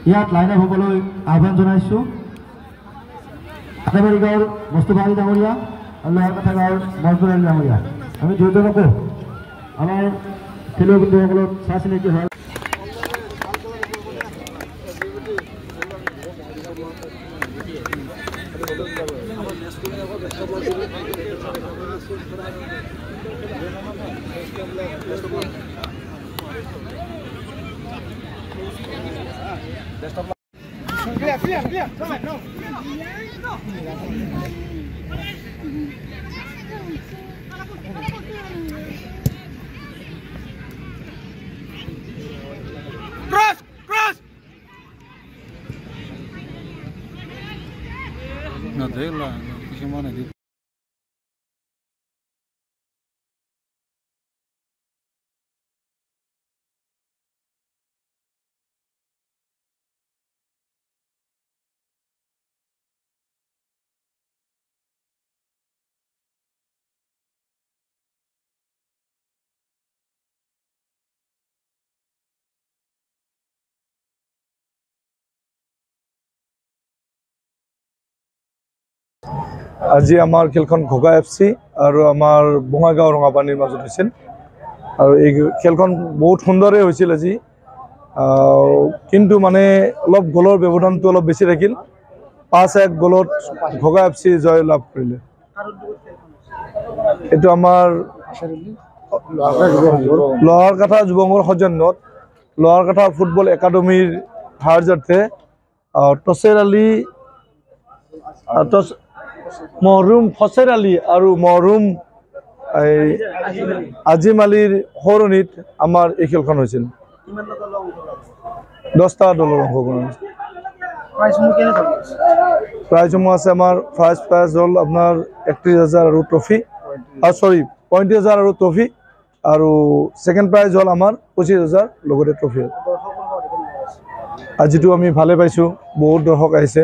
ইয়াত line up হ'বলৈ আহ্বান জনাইছোঁ। আটাবাৰী গাঁৱৰ মুস্তফা আলী ডাঙৰীয়া আৰু লোহাৰকাটা গাঁৱৰ মনজুৰ আলী ডাঙৰীয়া, আমি দুয়োজনকো আমাৰ খেলুৱৈ বন্ধুসকলক চাই চিনাকি হয়। No te la pusimos en el আজি আমাৰ খেলখন ঘোগা FC আৰু আমাৰ বঙাইগাঁও ৰঙাপানীৰ মাজত হৈছিল আৰু এই খেলখন বহুত সুন্দৰে হৈছিল আজি, কিন্তু মানে অলপ গলৰ ব্যৱধানটো অলপ বেছি থাকিল। 5-1 গলত ঘোগা FC জয় লাভ কৰিলে। এইটো আমাৰ লোহাৰকাটা যুৱ সংঘৰ সৌজন্যত লোহাৰকাটা ফুটবল একাডেমীৰ সাহায্যাৰ্থে তছেৰ আলী মহৰুম ফছেৰ আলী আৰু মহৰুম আজিম আলীৰ সৰণীত আমাৰ এই খেলখন হৈছিল। 10টা দলৰ অংশগ্ৰহণ হৈছিল। প্ৰাইজসমূহ আছে আমাৰ ফাৰ্ষ্ট প্ৰাইজ হ'ল আপোনাৰ 31,000 আৰু ট্ৰফি, 35,000 আৰু ট্ৰফি, আৰু ছেকেণ্ড প্ৰাইজ হ'ল আমাৰ 25,000 লগতে ট্ৰফি। আজিতো আমি ভালে পাইছোঁ, বহুত দৰ্শক আহিছে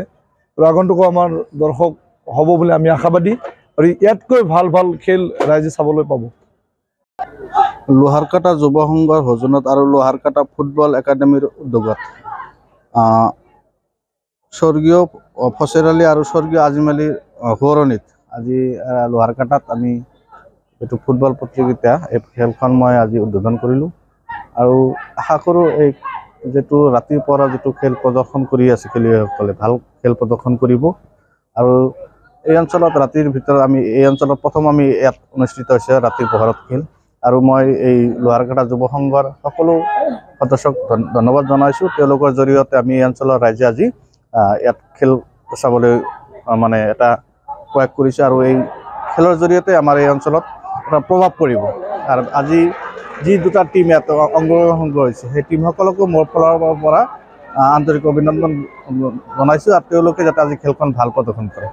আৰু আগন্তুকো আমাৰ দৰ্শক হ'ব বুলি আমি আশাবাদী আৰু ইয়াতকৈ ভাল ভাল খেল ৰাইজে চাবলৈ পাব। লোহাৰকাটা যুৱ সংঘৰ সৌজন্যত আৰু লোহাৰকাটা ফুটবল একাডেমীৰ উদ্যোগত স্বৰ্গীয় ফছেৰ আলী আৰু স্বৰ্গীয় আজিম আলীৰ সোঁৱৰণিত আজি লোহাৰকাটাত আমি এইটো ফুটবল প্ৰতিযোগিতা, এই খেলখন মই আজি উদ্বোধন কৰিলোঁ আৰু আশা কৰোঁ এই যিটো ৰাতিৰ পৰা যিটো খেল প্ৰদৰ্শন কৰি আছে খেলুৱৈসকলে ভাল খেল প্ৰদৰ্শন কৰিব। আৰু এই অঞ্চলত ৰাতিৰ ভিতৰত এই অঞ্চলত প্ৰথম ইয়াত অনুষ্ঠিত হৈছে ৰাতিৰ পোহৰত খেল, আৰু মই এই লোহাৰকাটা যুৱ সংঘৰ সকলো সদস্যক ধন্যবাদ জনাইছোঁ। তেওঁলোকৰ জৰিয়তে আমি এই অঞ্চলৰ ৰাইজে আজি ইয়াত খেল চাবলৈ মানে এটা প্ৰয়াস কৰিছে আৰু এই খেলৰ জৰিয়তে আমাৰ এই অঞ্চলত এটা প্ৰভাৱ পৰিব। আৰু আজি যি দুটা টিম ইয়াত অংশগ্ৰহণ কৰিছে সেই টিমসকলকো মোৰ ফালৰ পৰা আন্তৰিক অভিনন্দন জনাইছোঁ আৰু তেওঁলোকে যাতে আজি খেলখন ভাল প্ৰদৰ্শন কৰে।